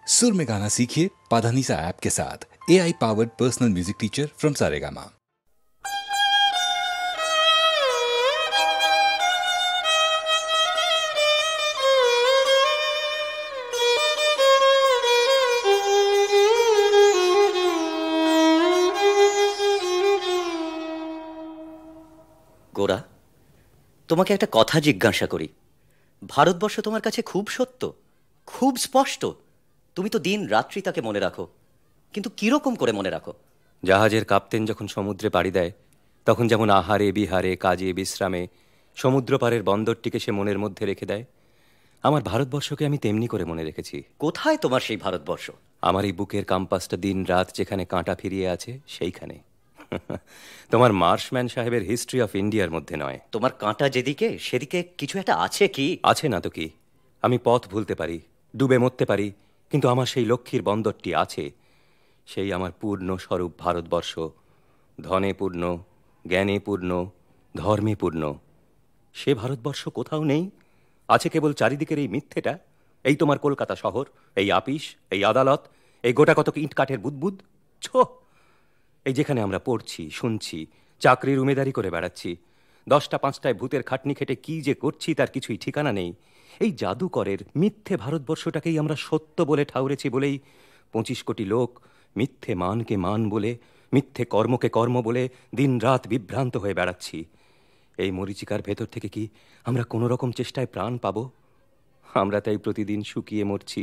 सुर में गाना सीखिए पाधानीसा ऐप के साथ। AI powered personal music teacher from Saregama. Gora, তোমাকে একটা কথা জিজ্ঞাসা করি। ভারতবর্ষ তোমার কাছে খুব সত্য, খুব স্পষ্ট। তুমি তো দিন রাত্রি তাকে মনে রাখো, কিন্তু কিরকম করে মনে রাখো? জাহাজের কাপ্তেন যখন সমুদ্রে পাড়ি দেয়, তখন যেমন আহারে বিহারে কাজে বিশ্রামে সমুদ্র পারের বন্দরটিকে সে মনের মধ্যে রেখে দেয়, আমার ভারতবর্ষকে আমি তেমনি করে মনে রেখেছি। কোথায় তোমার সেই ভারতবর্ষ? আমার এই বুকের কাম্পাসটা দিন রাত যেখানে কাঁটা ফিরিয়ে আছে সেইখানে। তোমার মার্শম্যান সাহেবের হিস্ট্রি অফ ইন্ডিয়ার মধ্যে নয়। তোমার কাঁটা যেদিকে, সেদিকে কিছু একটা আছে কি? আছে না তো কি। আমি পথ ভুলতে পারি, ডুবে মরতে পারি, কিন্তু আমার সেই লক্ষ্মীর বন্দরটি আছে। সেই আমার পূর্ণ স্বরূপ ভারতবর্ষ, ধনে পূর্ণ, জ্ঞানে পূর্ণ, ধর্মে পূর্ণ। সে ভারতবর্ষ কোথাও নেই, আছে কেবল চারিদিকের এই মিথ্যেটা। এই তোমার কলকাতা শহর, এই আপিস, এই আদালত, এই গোটা কতক ইট কাঠের বুদবুদ। ছো, এই যেখানে আমরা পড়ছি, শুনছি, চাকরির উমেদারি করে বেড়াচ্ছি, 10টা 5টায় ভূতের খাটনি খেটে কি যে করছি তার কিছুই ঠিকানা নেই। এই জাদুকরের মিথ্যে ভারতবর্ষটাকেই আমরা সত্য বলে ঠাউরেছি বলেই 25 কোটি লোক মিথ্যে মানকে মান বলে, মিথ্যে কর্মকে কর্ম বলে দিন রাত বিভ্রান্ত হয়ে বেড়াচ্ছি। এই মরীচিকার ভেতর থেকে কি আমরা কোনো রকম চেষ্টায় প্রাণ পাব? আমরা তাই প্রতিদিন শুকিয়ে মরছি।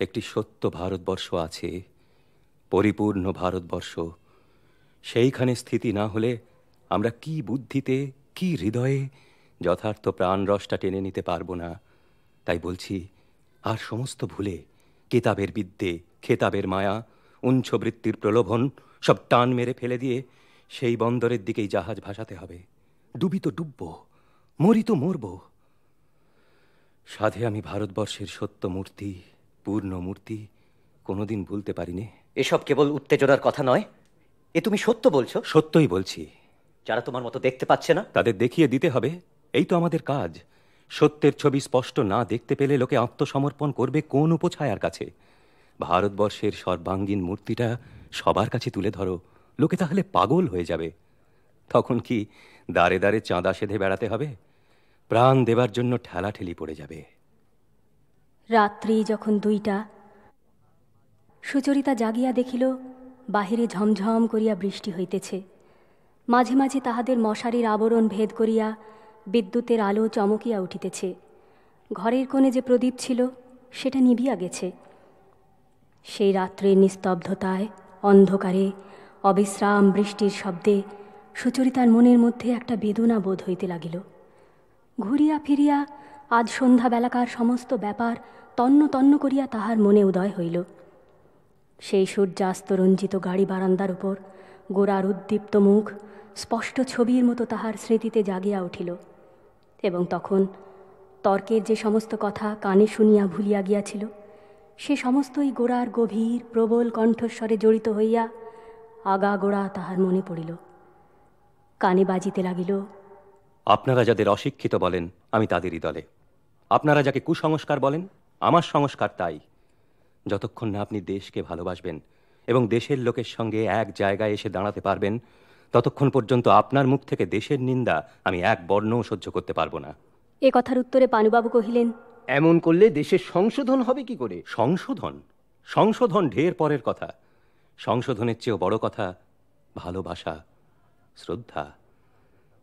একটি সত্য ভারতবর্ষ আছে, পরিপূর্ণ ভারতবর্ষ। সেইখানে স্থিতি না হলে আমরা কি বুদ্ধিতে, কি হৃদয়ে যথার্থ প্রাণ রসটা টেনে নিতে পারবো না। তাই বলছি, আর সমস্ত ভুলে কেতাবের বিদ্যে, খেতাবের মায়া, উঞ্ছবৃত্তির প্রলোভন সব টান মেরে ফেলে দিয়ে সেই বন্দরের দিকেই জাহাজ ভাসাতে হবে। ডুবি তো ডুবব, মরি তো মরব। সাধে আমি ভারতবর্ষের সত্য মূর্তি, পূর্ণ মূর্তি কোনোদিন ভুলতে পারিনি। এসব কেবল উত্তেজনার কথা নয়, এ তুমি সত্য বলছো? সত্যই বলছি। যারা তোমার মতো দেখতে পাচ্ছে না, তাদের দেখিয়ে দিতে হবে, এই তো আমাদের কাজ। সত্যের ছবি স্পষ্ট না দেখতে পেলে লোকে আত্মসমর্পণ করবে কোন উপছায়ার কাছে? ভারতবর্ষের সর্বাঙ্গীন মূর্তিটা সবার কাছে তুলে ধরো, লোকে তাহলে পাগল হয়ে যাবে। তখন কি দাঁড়ে দাঁড়ে চাঁদা সেধে বেড়াতে হবে? প্রাণ দেবার জন্য ঠেলাঠেলি পড়ে যাবে। রাত্রি যখন 2টা, সুচরিতা জাগিয়া দেখিল বাহিরে ঝমঝম করিয়া বৃষ্টি হইতেছে। মাঝে মাঝে তাহাদের মশারির আবরণ ভেদ করিয়া বিদ্যুতের আলো চমকিয়া উঠিতেছে। ঘরের কোণে যে প্রদীপ ছিল সেটা নিভিয়া গেছে। সেই রাত্রের নিস্তব্ধতায়, অন্ধকারে, অবিশ্রাম বৃষ্টির শব্দে সুচরিতার মনের মধ্যে একটা বেদনা বোধ হইতে লাগিল। ঘুরিয়া ফিরিয়া আজ সন্ধ্যাবেলাকার সমস্ত ব্যাপার তন্ন তন্ন করিয়া তাহার মনে উদয় হইল। সেই সূর্যাস্তরঞ্জিত গাড়ি বারান্দার উপর গোরার উদ্দীপ্ত মুখ স্পষ্ট ছবির মতো তাহার স্মৃতিতে জাগিয়া উঠিল। এবং তখন তর্কের যে সমস্ত কথা কানে শুনিয়া ভুলিয়া গিয়াছিল, সে সমস্তই গোরার গভীর প্রবল কণ্ঠস্বরে জড়িত হইয়া আগাগোড়া তাহার মনে পড়িল। কানে বাজিতে লাগিল, আপনারা যাদের অশিক্ষিত বলেন আমি তাদেরই দলে, আপনারা যাকে কুসংস্কার বলেন আমার সংস্কার তাই। যতক্ষণ না আপনি দেশকে ভালোবাসবেন এবং দেশের লোকের সঙ্গে এক জায়গায় এসে দাঁড়াতে পারবেন, ততক্ষণ পর্যন্ত আপনার মুখ থেকে দেশের নিন্দা আমি এক বর্ণও সহ্য করতে পারবো না। এ কথার উত্তরে পানুবাবু কহিলেন, এমন করলে দেশের সংশোধন হবে কি করে? সংশোধন? সংশোধন ঢের পরের কথা। সংশোধনের চেয়েও বড় কথা ভালোবাসা, শ্রদ্ধা।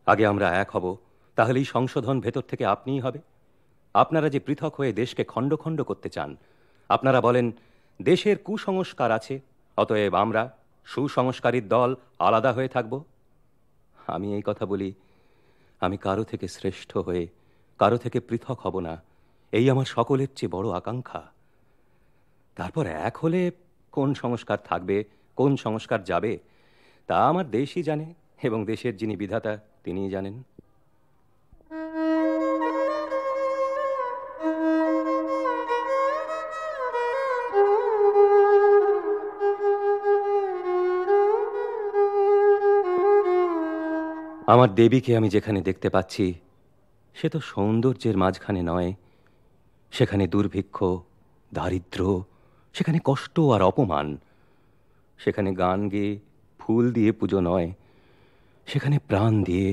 আগে আমরা এক হব, তাহলেই সংশোধন ভেতর থেকে আপনিই হবে। আপনারা যে পৃথক হয়ে দেশকে খণ্ড খণ্ড করতে চান, আপনারা বলেন দেশের কুসংস্কার আছে, অতএব আমরা সুসংস্কারীর দল আলাদা হয়ে থাকব। আমি এই কথা বলি, আমি কারো থেকে শ্রেষ্ঠ হয়ে, কারো থেকে পৃথক হব না, এই আমার সকলের চেয়ে বড় আকাঙ্ক্ষা। তারপর এক হলে কোন সংস্কার থাকবে, কোন সংস্কার যাবে, তা আমার দেশই জানে, এবং দেশের যিনি বিধাতা তিনিই জানেন। আমার দেবীকে আমি যেখানে দেখতে পাচ্ছি, সে তো সৌন্দর্যের মাঝখানে নয়, সেখানে দুর্ভিক্ষ, দারিদ্র, সেখানে কষ্ট আর অপমান। সেখানে গান গেয়ে ফুল দিয়ে পুজো নয়, সেখানে প্রাণ দিয়ে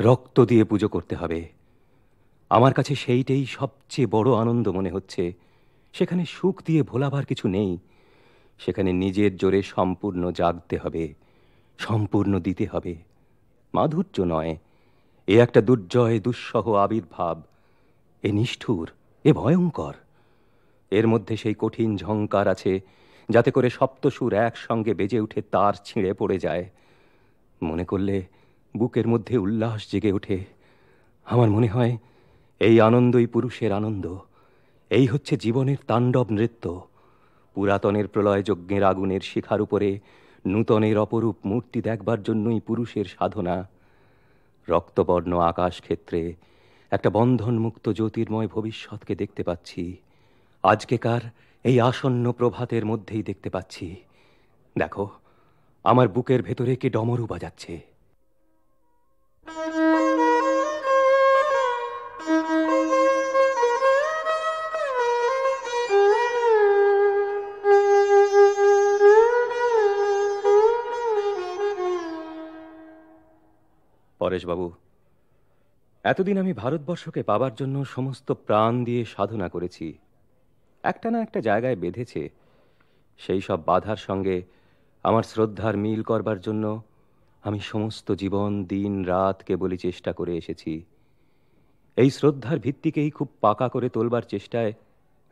রক্ত দিয়ে পুজো করতে হবে। আমার কাছে সেইটাই সবচেয়ে বড় আনন্দ মনে হচ্ছে। সেখানে সুখ দিয়ে ভোলাবার কিছু নেই, সেখানে নিজের জোরে সম্পূর্ণ জাগতে হবে, সম্পূর্ণ দিতে হবে। মাধুর্য নয়, এ একটা দুর্জয় দুঃসহ আবির্ভাব। এ নিষ্ঠুর, এ ভয়ঙ্কর। এর মধ্যে সেই কঠিন ঝংকার আছে, যাতে করে সপ্তসুর একসঙ্গে বেজে উঠে তার ছিঁড়ে পড়ে যায়। মনে করলে বুকের মধ্যে উল্লাস জেগে ওঠে। আমার মনে হয় এই আনন্দই পুরুষের আনন্দ, এই হচ্ছে জীবনের তাণ্ডব নৃত্য। পুরাতনের প্রলয় যজ্ঞের আগুনের শিখার উপরে নূতনের অপরূপ মূর্তি দেখবার জন্যই পুরুষের সাধনা। রক্তবর্ণ আকাশ ক্ষেত্রে একটা বন্ধনমুক্ত জ্যোতির্ময় ভবিষ্যৎকে দেখতে পাচ্ছি। আজকেকার এই আসন্ন প্রভাতের মধ্যেই দেখতে পাচ্ছি। দেখো, আমার বুকের ভেতরে কে ডমরু বাজাচ্ছে। পরেশবাবু, এতদিন আমি ভারতবর্ষকে পাবার জন্য সমস্ত প্রাণ দিয়ে সাধনা করেছি। একটা না একটা জায়গায় বেঁধেছে। সেই সব বাধার সঙ্গে আমার শ্রদ্ধার মিল করবার জন্য আমি সমস্ত জীবন দিন রাত কেবলই চেষ্টা করে এসেছি। এই শ্রদ্ধার ভিত্তিকেই খুব পাকা করে তোলবার চেষ্টায়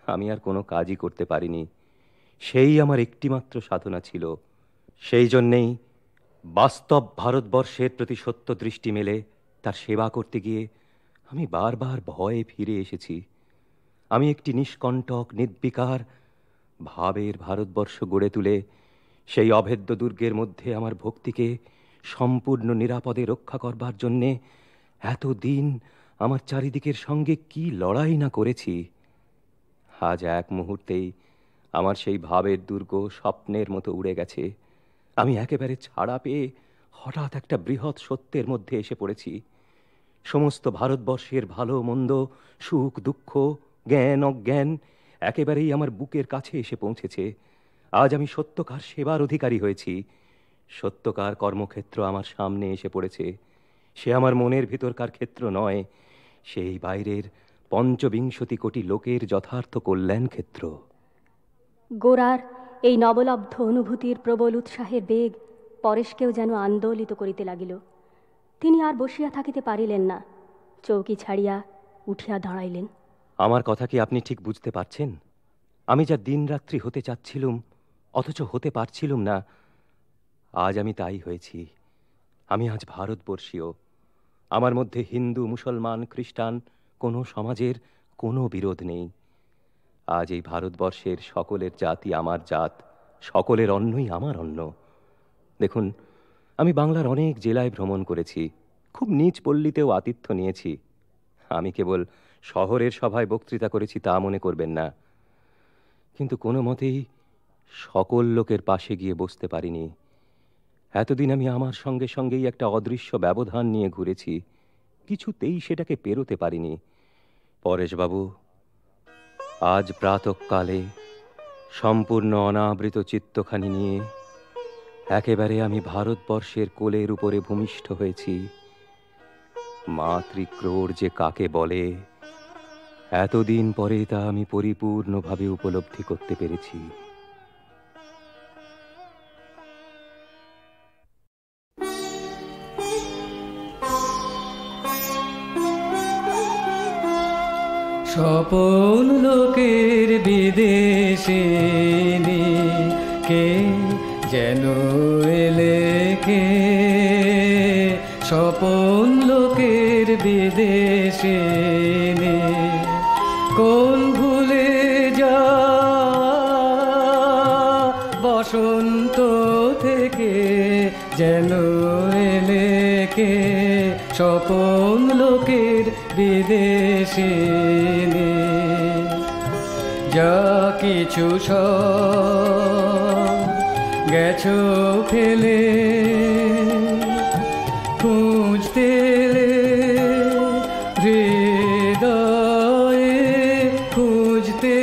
আমি আর কোনো কাজই করতে পারিনি। সেই আমার একটিমাত্র সাধনা ছিল। সেই জন্যেই বাস্তব ভারতবর্ষের প্রতি সত্য দৃষ্টি মেলে তার সেবা করতে গিয়ে আমি বারবার ভয়ে ফিরে এসেছি। আমি একটি নিষ্কণ্টক নির্বিকার ভাবের ভারতবর্ষ গড়ে তুলে সেই অভেদ্য দুর্গের মধ্যে আমার ভক্তিকে সম্পূর্ণ নিরাপদে রক্ষা করবার জন্যে এতদিন আমার চারিদিকের সঙ্গে কি লড়াই না করেছি। আজ এক মুহূর্তেই আমার সেই ভাবের দুর্গ স্বপ্নের মতো উড়ে গেছে। আমি একেবারে ছাড়া পেয়ে হঠাৎ একটা বৃহৎ সত্যের মধ্যে এসে পড়েছি। সমস্ত ভারতবর্ষের ভালো মন্দ, সুখ দুঃখ, জ্ঞান অজ্ঞান একেবারেই আমার বুকের কাছে এসে পৌঁছেছে। আজ আমি সত্যকার সেবার অধিকারী হয়েছি। সত্যকার কর্মক্ষেত্র আমার সামনে এসে পড়েছে। সে আমার মনের ভিতরকার ক্ষেত্র নয়, সেই বাইরের ৫৫ কোটি লোকের যথার্থ কল্যাণ ক্ষেত্র। গোরার এই নবলব্ধ অনুভূতির প্রবল উৎসাহের বেগ পরেশকেও যেন আন্দোলিত করিতে লাগিল। তিনি আর বসিয়া থাকিতে পারিলেন না, চৌকি ছাড়িয়া উঠিয়া দাঁড়াইলেন। আমার কথা কি আপনি ঠিক বুঝতে পারছেন? আমি যা দিনরাত্রি হতে চাচ্ছিলুম অথচ হতে পারছিলুম না, আজ আমি তাই হয়েছি। আমি আজ ভারতবর্ষীয়। আমার মধ্যে হিন্দু, মুসলমান, খ্রিস্টান কোনো সমাজের কোনো বিরোধ নেই। আজ এই ভারতবর্ষের সকলের জাতি আমার জাত, সকলের অন্নই আমার অন্ন। দেখুন, আমি বাংলার অনেক জেলায় ভ্রমণ করেছি, খুব নিচ পল্লীতেও আতিথ্য নিয়েছি। আমি কেবল শহরের সভায় বক্তৃতা করেছি তা মনে করবেন না। কিন্তু কোনো মতেই সকল লোকের পাশে গিয়ে বসতে পারিনি। এতদিন আমি আমার সঙ্গে সঙ্গেই একটা অদৃশ্য ব্যবধান নিয়ে ঘুরেছি, কিছুতেই সেটাকে পেরোতে পারিনি। পরেশবাবু, আজ প্রাতঃকালে সম্পূর্ণ অনাবৃত চিত্তখানি নিয়ে একেবারে আমি ভারতবর্ষের কোলের উপরে ভূমিষ্ঠ হয়েছি। মাতৃক্রোড় যে কাকে বলে, এতদিন পরে তা আমি পরিপূর্ণভাবে উপলব্ধি করতে পেরেছি। স্বপন লোকের বিদেশে কে যেন এলে কে, স্বপন লোকের বিদেশে কোন ভুলে যা বসন্ত থেকে যেন এলে কে, স্বপন লোকের বিদেশে যা কিছু সব গেছো ফেলে খুঁজতে হৃদয়ে খুঁজতে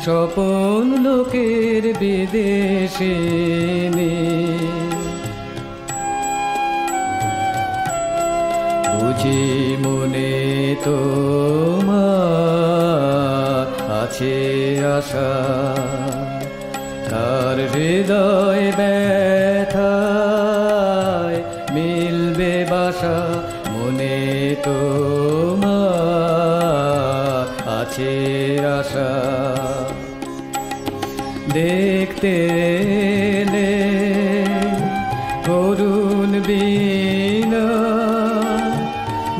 স্বপন লোকের বিদেশে বুঝি মনে তোমার আছে আশা, তার হৃদয় ব্যথায় মিলবে বাসা। মনে তোমার আছে আশা, দেখতে এলে করুণ বীণা,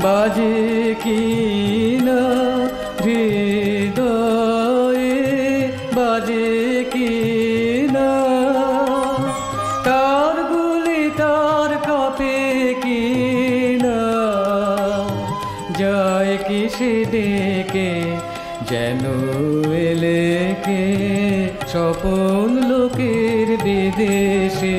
বাজে কিনা হৃদয়ে, বাজে কিনা তার গুলি তার কাপে কিনা, যায় কি সে ডেকে যেন এলে কে স্বপন লোকের বিদেশে।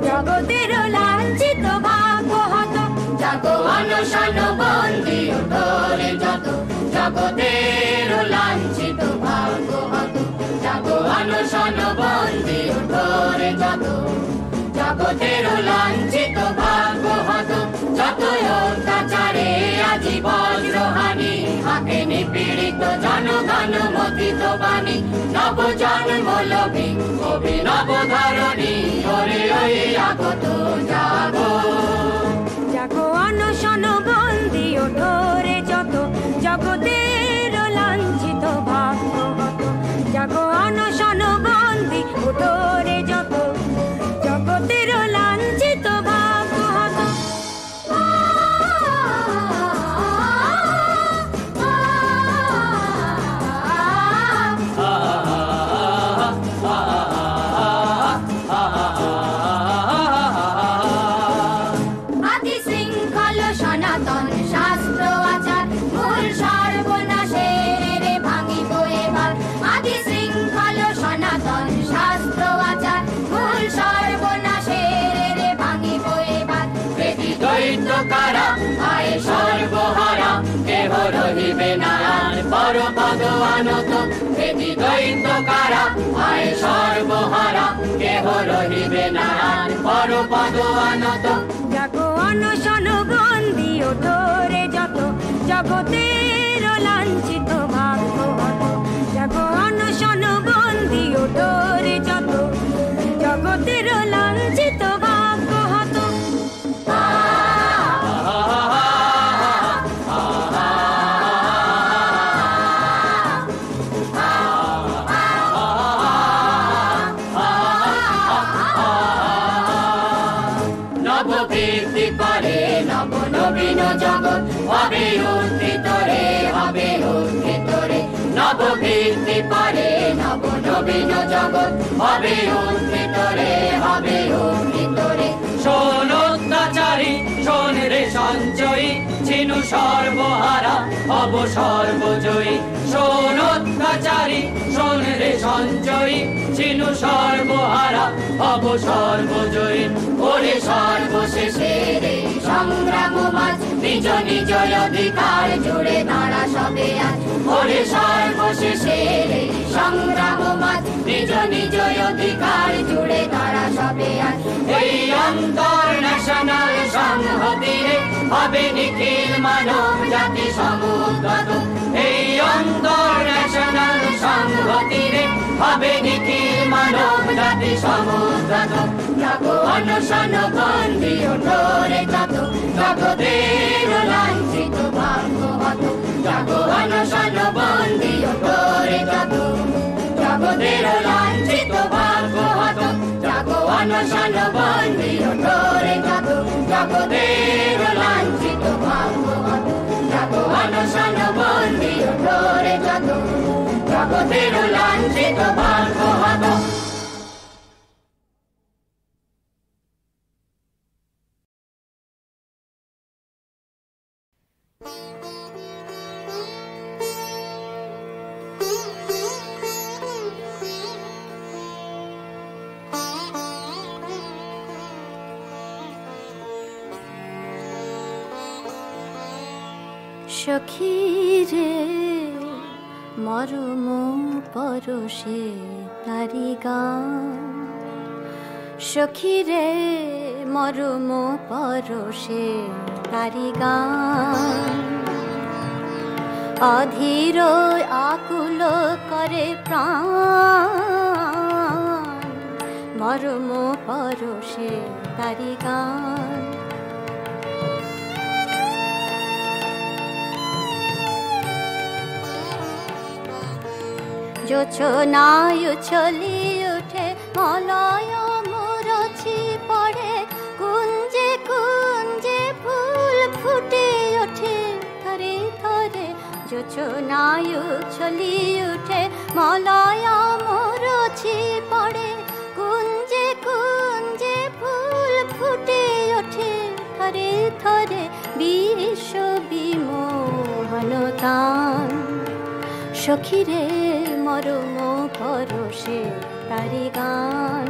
জগতের লাঞ্ছিত ভাগ্য হত, জাগো অনশন বন্দী উঠোরে যত, জগতের লাঞ্ছিত ভাগ্য হত। যত অত্যাচারে আজি বজ্রহানি, হাতে নিপীড়িত জনগণ মথিত বাণী। নব জন্ম লভি অভিনব ধরণী, ওরে ওই আগত জাগো। জাগো অনশন বন্দী ওঠোরে যত, জগতের লাঞ্ছিত ভাগ্য হত। জাগো অনশন বন্দী ওঠোরে যত, জগতের লাঞ্ছিত ভাগ্য হত। আদি শৃঙ্খল সনাতন শাস্ত্র আচার, মূল সর্বনাশের ভাঙিব এবার। আদি শৃঙ্খল সনাতন শাস্ত্র আচার, মূল সর্বনাশের ভাঙিব এবার। বেদি দৈত্য কারা আয় সর্বহারা, কেহ রহিবে না আর পরপদ আনত। বেদি দৈত্য কারা আয় সর্বহারা, কেহ রহিবে না আর পরপদ আনত। জাগো অনশন বন্দী ওঠোরে যত, জগতের লাঞ্ছিত ভাগ্য হত। জাগো অনশন বন্দী ওঠোরে যত, জগতের লাঞ্ছিত ভাগ্য হত। নববৃদ্ধি করে নব নবীন জগৎ, হবে উত্থিত রে, হবে উত্থিত রে। নববৃদ্ধি করে নব নবীন জগৎ, হবে উত্থিত রে, হবে উত্থিত রে। শোন অত্যাচারী শোন রে সঞ্চয়ী, ছিনু সর্বহারা হব সর্বজয়ী। শোন অত্যাচারী শোন রে সঞ্চয়ী, ছিনু সর্বহারা হব সর্বজয়ী। ওরে সর্বশেষে রে সংগ্রাম মাঝ, নিজ নিজ অধিকার জুড়ে দাঁড়া সবে আজ। ওরে সর্বশেষে রে সংগ্রাম মাঝ, নিজ নিজ অধিকার জুড়ে দাঁড়া সবে আজ। এই অন্তর ন্যাশনাল সংহতি রে, হবে নিখিল মানব জাতি সমুদ্গত। এই অন্তর ন্যাশনাল সংহতি রে, হবে নিখিল মানব জাতি সমুদ্গত। জাগো অনশন বন্দী ওঠরে যত জগতের লাঞ্ছিত ভাগ্য হত জাগো অনশন বন্দী ওঠরে যত জগতের লাঞ্ছিত ভাগ্য হত জাগো অনশন বন্দী ওঠরে যত জগতের লাঞ্ছিত ভাগ্য হত জাগো অনশন বন্দী ওঠরে যত জগতের লাঞ্ছিত ভাগ্য হত। সখী রে মরম পরশে তারি গান সখী রে মরম পরশে তারি গান অধীর আকুল করে প্রাণ মরম পরশে তারি গান যোছনায় উছলি উঠে মলয় মুরছি পড়ে কুঞ্জে কুঞ্জে ফুল ফুটে ওঠে থরে থরে যোছনায় উছলি উঠে মলয় মুরছি পড়ে কুঞ্জে কুঞ্জে ফুল ফুটে ওঠে থরে থরে বিশ্ব বিমোহনতান সখী রে মরম পরশে তারি গান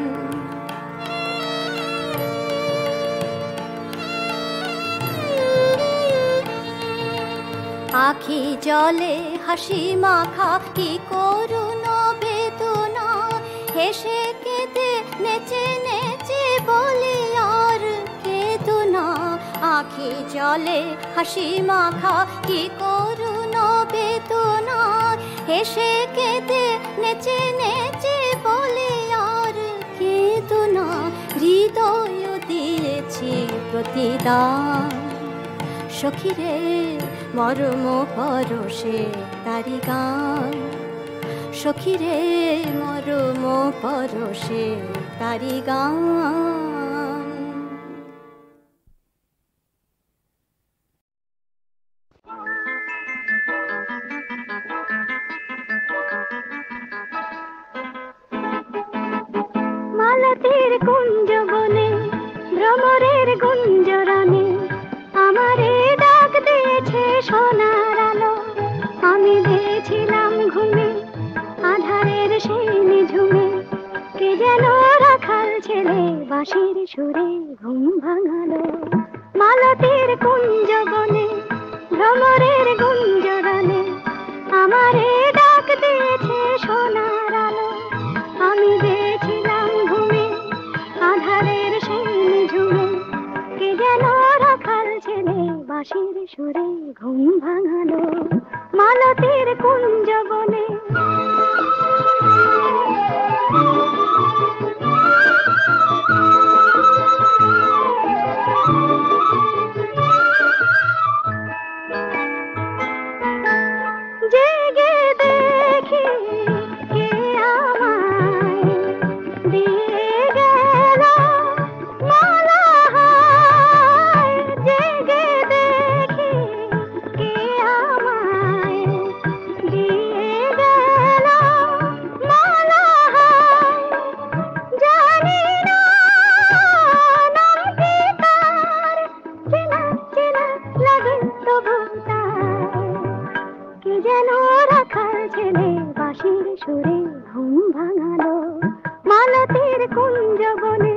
আখি জলে হাসি মাখা কি করুণ বেদনা হেসে কেঁদে নেচে নেচে বলে আর কেদনা আখি জলে হাসি মাখা কি করুণ বেদনা হেসে কেঁদে নেচে নেচে বলে আর কেদনা হৃদয় দিয়েছি প্রতিদান সখী রে মরম পরশে তারি গান সখী রে মরম পরশে তারি গান মালতীর কুঞ্জ বনে ভ্রমরের গুঞ্জরণে আমারে ডাক দিয়েছে সোনার আলো আমি গেছিলাম ঘুমে আধারের সেই নিঝুমে কে যেন রাখাল ছেলে বাঁশির সুরে ঘুম ভাঙালো মালতীর কুঞ্জ বনে ভ্রমরের গুঞ্জরণে আমারে ডাক দিয়েছে সোনার আলো আমি গেছিলাম ঘুমে আধারের সেই নিঝুমে কে যেন রাখাল ছেলে বাঁশির সুরে ঘুম ভাঙালো মালতীর কুঞ্জ বনে জেগে দেখি কে আমায় দিয়ে গেল মালা হায় জেগে দেখি কে আমায় দিয়ে গেল মালা হায় জানি না নাম কি তার চেনা চেনা লাগে তবু তার কে যেন রাখাল ছেলে বাঁশির সুরে ঘুম ভাঙালো মালতীর কুঞ্জ বনে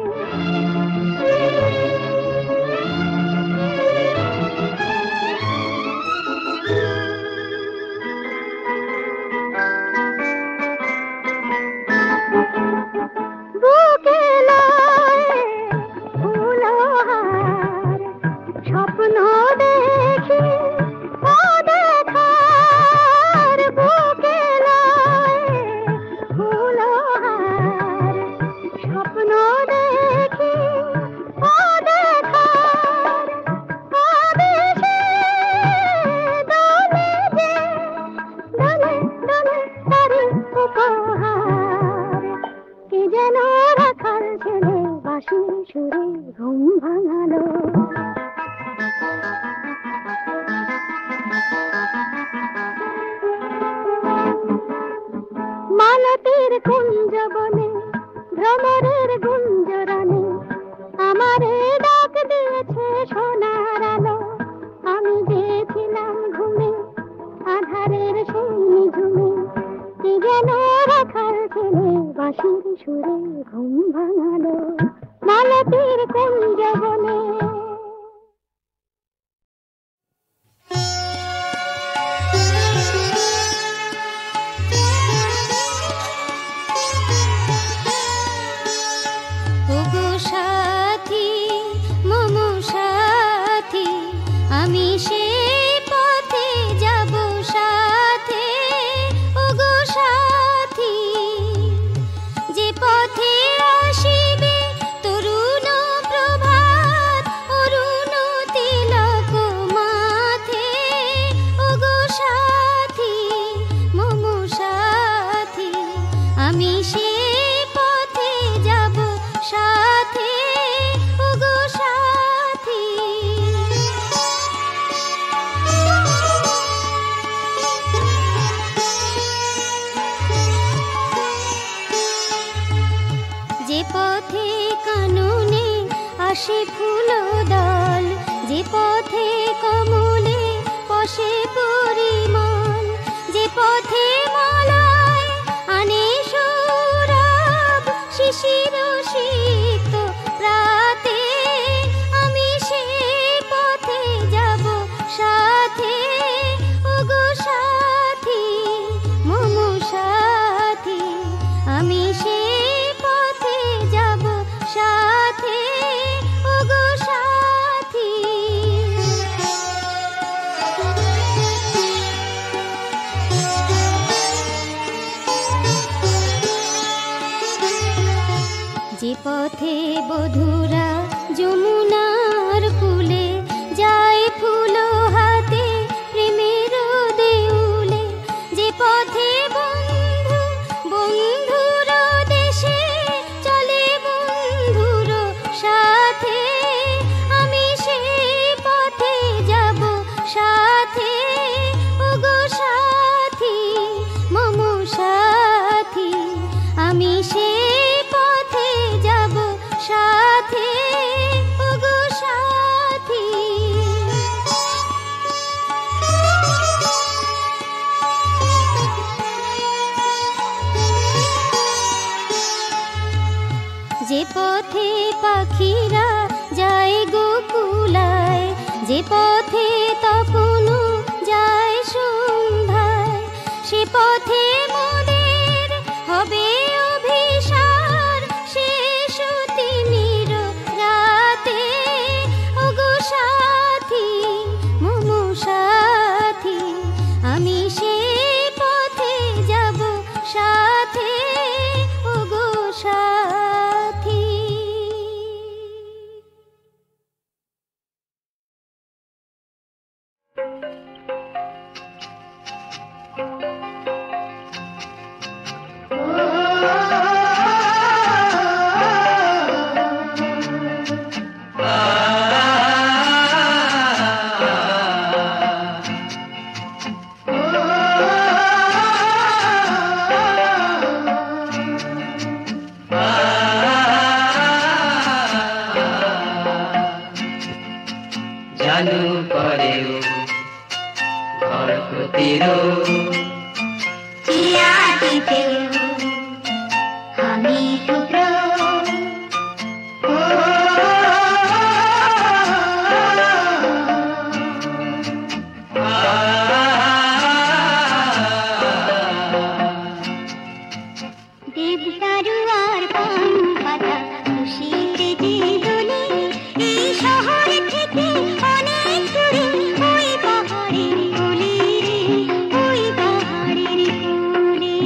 বুকে লয়ে ফুলহার স্বপ্ন দেখি ও দেখার বুকে লয়ে ফুলহার স্বপ্ন দেখি উপহার কে যেন রাখাল ছেলে বাঁশির সুরে ঘুম ভাঙালো। মালতীর কুঞ্জ বনে ভ্রমরের গুঞ্জরণে আমারে ডাক দিয়েছে সোনার আলো। আমি যেছিলাম ঘুমে আধারের সেই নিঝুমে কে যেন রাখাল ছেলে বাঁশির সুরে ঘুম ভাঙালো। মালতীর কুঞ্জ বনে আমি সে পথে যাব সাথে, ওগো সাথী, যে পথে আসিবে তরুণ প্রভাত, অরুণ তিলক মাথে, ওগো সাথী, মম সাথী, আমি সে পথে যাব সাথে, ওগো সাথী। যে পথে কাননে আসে ফুল দল, যে পথে কমলে কষে পরিমল, যে পথে মালায় আনে সৌরভ শিশির শীত প্রাতে, আমি সে পথে যাব সাথে, ওগো সাথী, মম সাথী, আমি সে পথে যাব সাথে, ওগো সাথী। যে পথে বধুরা যমুনার কূলে যায় ফুল হাতে প্রেমের দেউলে, যে পথে বন্ধু বন্ধুর দেশে চলে বন্ধুর সাথে, আমি সে পথে যাব সাথে, ওগো সাথী, মম সাথী, আমি সে পথে যাব সাথে, ওগো সাথী। যে পথে পাখিরা যায় গোকুলায়, যে পথে তপন যায় সন্ধ্যায়, সে পথে মোদের হবে অভিসার শেষ তিমির রাতে, ওগো সাথী, মম সাথী, আমি সে পথে যাব সাথে, ওগো সাথী। জানু করেও ঘর প্রতিরো ইয়াদিতেও আমি শুক্র দেবদারু আর পান পাতা খুশিতে যে দোলে, এই শহর থেকে অনেক দূরে ওই পাহাড়ের কোলে রে, ওই পাহাড়ের কোলে।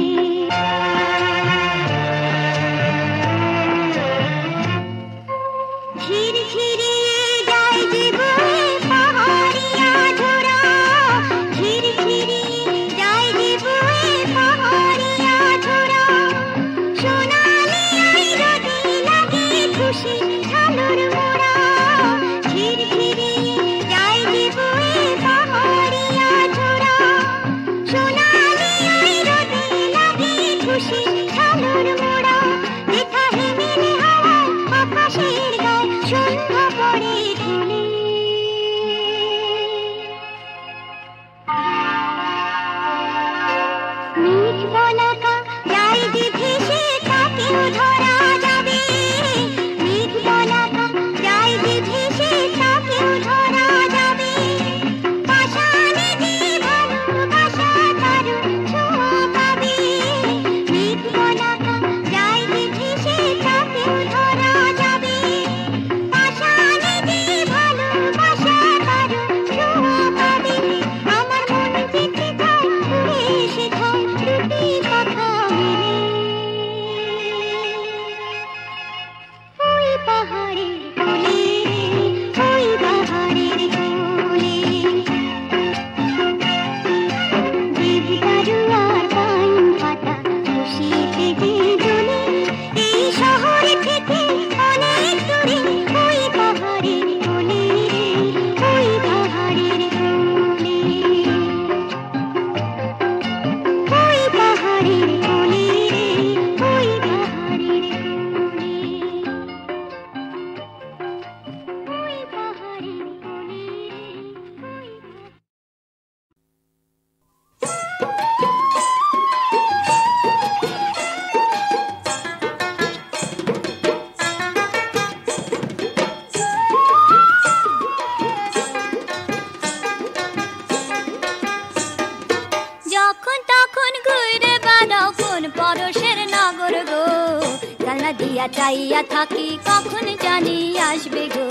দিয়া চাইয়া থাকি কখন জানি আসবে গো,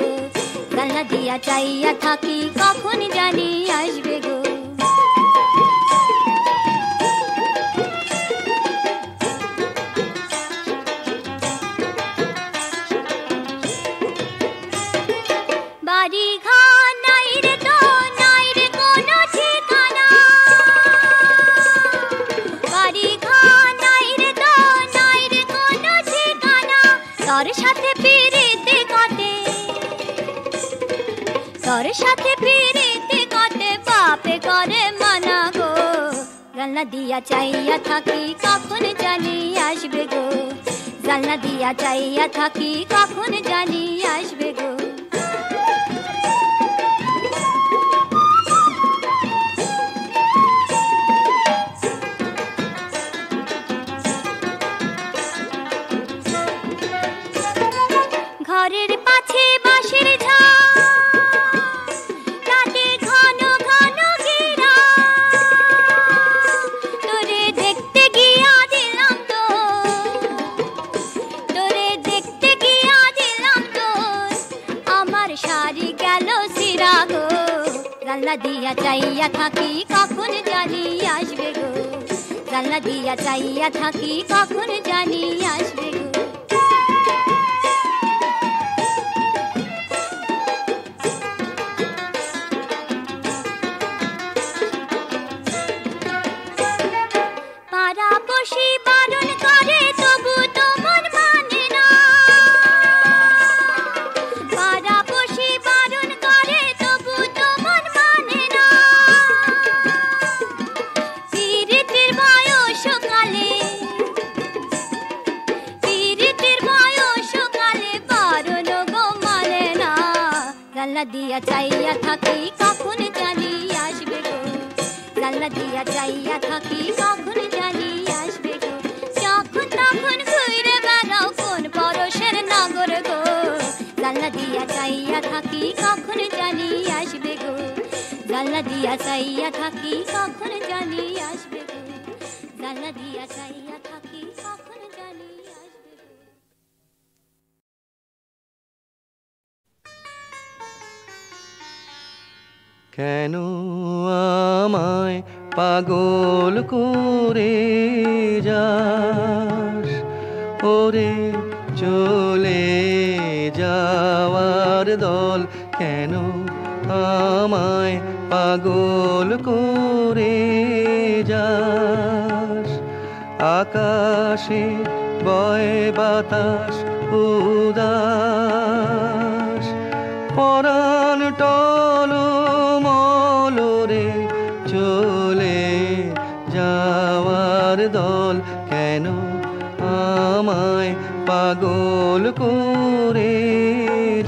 জানলা দিয়া চাইয়া থাকি কখন জানি আসবে গো। বাড়ি ঘর নাই রে তো নাই রে কোনো ঠিকানা, বাড়ি ঘর নাই রে তো নাই রে কোনো ঠিকানা। তোর সাথে পিরিতে কাটে, তোর সাথে পিরিতে কাটে বাপে করে মানা গো। জানলা দিয়া চাইয়া থাকি কখন জানি আসবে গো, জানলা দিয়া চাইয়া থাকি কখন জানি আসবে গো। ঘরের পাছে বাঁশের ঝাড়, রাতে ঘন ঘন ঘেরা, তোরে দেখতে গিয়া দিলাম তো, তোরে দেখতে গিয়া দিলাম তো, আমার শাড়ি গেল সিরা গো। জানলা দিয়া চাইয়া থাকি কখন জানি আসবে গো, জানলা দিয়া চাইয়া থাকি কখন জানি আসবে গো। পাড়াপড়শি বারণ করে তবু তো মন মানে না, পাড়াপড়শি বারণ করে তবু তো মন মানে না। পিরিতের বয়স কালে, পিরিতের বয়স কালে বারণ গো মানে না। জানলা দিয়া চাইয়া থাকি কখন জানি আসবে গো, জানলা দিয়া চাইয়া থাকি কখন জানি আসবে গো। যখন তখন ঘুরে বেড়াও কোন পরশের নগর গো, জানলা দিয়া চাইয়া থাকি কখন জানি আসবে গো, জানলা দিয়া চাইয়া থাকি কখন জানি আসবে গো, জানলা দিয়া চাইয়া থাকি কখন জানি আসবে গো। কেন আমায় পাগল করে যাস, ওরে চলে যাওয়ার দল। কেন আমায় পাগল করে যাস, আকাশে বয় বাতাস উদাস, পরাণ টলমলে চলে যাওয়ার দল। কেন আমায় পাগল করে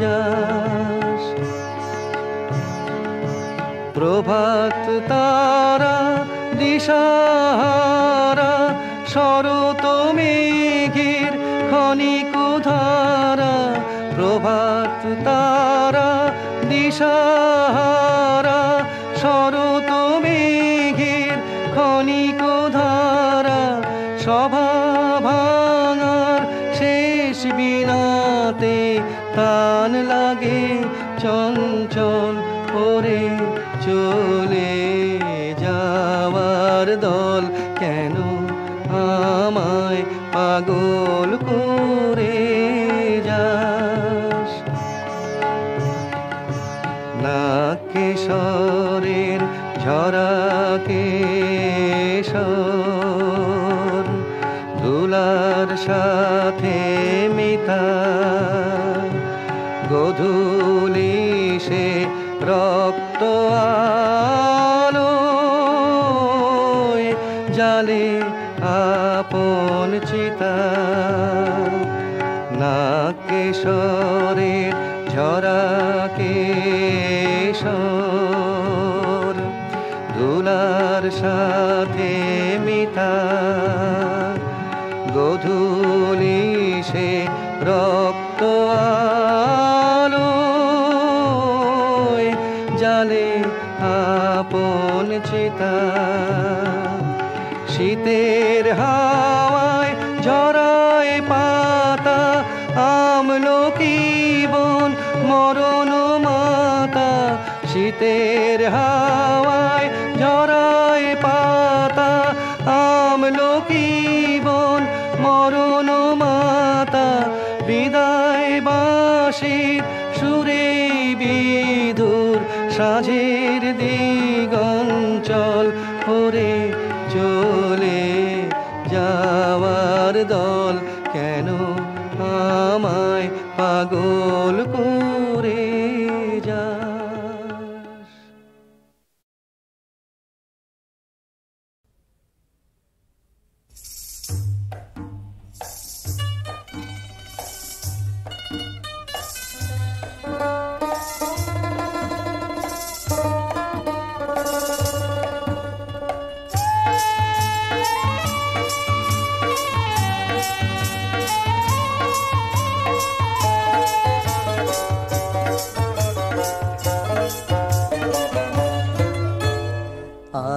যাস। প্রভাত তারা দিশাহারা শরত মেঘের ক্ষণিক ধারা, প্রভাত তারা দিশাহারা। শরত মেঘের ক্ষণিক ধারা, সভা ভাঙার শেষ বিনাতে তান লাগে চঞ্চল ওরে চলে যাওয়ার দল কেন আমায় পাগল করে যাস। নাকেশ্বরের ঝরা কেশর ধুলার সাথে মিতা, গধূলি সে রক্ত আলোয় জালে আপন চিতা। নাকেশ্বরের ঝরা কেশর ধুলার সাথে মিতা, গধূলি সে রক্ত আলোয় জালে আপন চিতা। শীতের হাওয়ায় ঝরায় পাতা, আমলকি বন মরণ মাতা। শীতের হাওয়ায় ঝরায় পাতা, আমলকি বন মরণ মাতা। বিদায় বাঁশির সুরে বিধুর সাঁঝের দিগঞ্চল ওরে চলে যাওয়ার দল কেন আমায় পাগল করে যাস।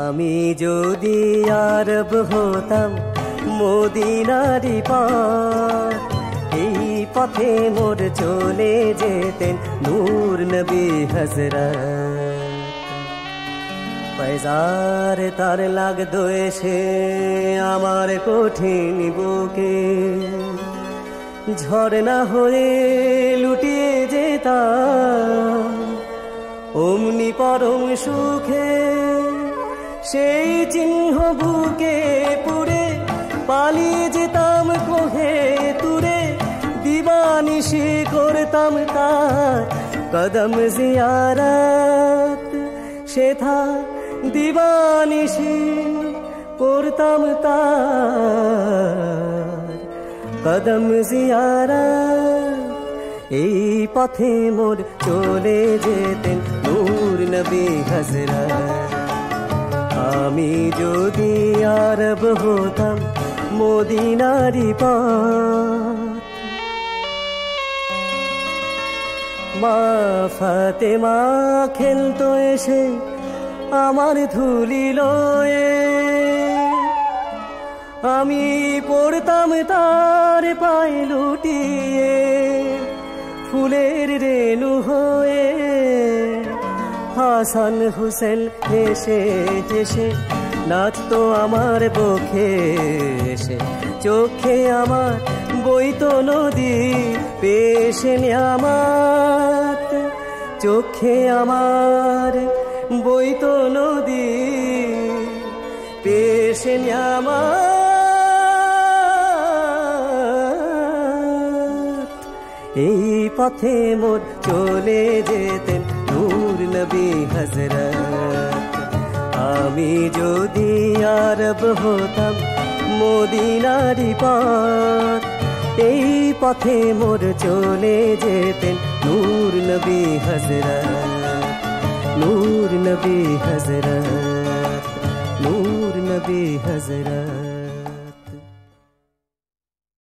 আমি যদি আরব হতাম মদিনারি পথ, এই পথে মোর চলে যেতেন নূর নবী হযরত। পয়জার তার লাগতো এসে আমার কঠিন বুকে, ঝরনা হয়ে লুটিয়ে যেতাম অমনি পরম সুখে। সেই চিহ্ন বুকে পুরে পালিয়ে যেতাম কোহে তুরে, দিবানিশি করতাম তার কদম জিয়ারত। সেথা দিবানিশি করতাম তার কদম জিয়ারত। এই পথে মোর চলে যেতেন নূর নবী হযরত। আমি যদি আরব হতাম মদিনারি পথ, মা ফাতেমা খেলতো এসে আমার ধুলি লয়ে, আমি পড়তাম তার পায়ে লুটিয়ে ফুলের রেণু হয়ে। হাসান হুসেন হেসে হেসে নাচতো আমার বুকে এসে, চোখে আমার বইতো নদী পেশে নিয়ামত। চোখে আমার বইতো নদী পেশে নিয়ামত। এই পথে মোর চলে যেতেন নূর নবী হযরত। আমি যদি আরব হতাম মদিনারি পথ, এই পথে মোর চলে যেতেন নূর নবী হযরত। নূর নবী হযরত, নূর নবী হযরত।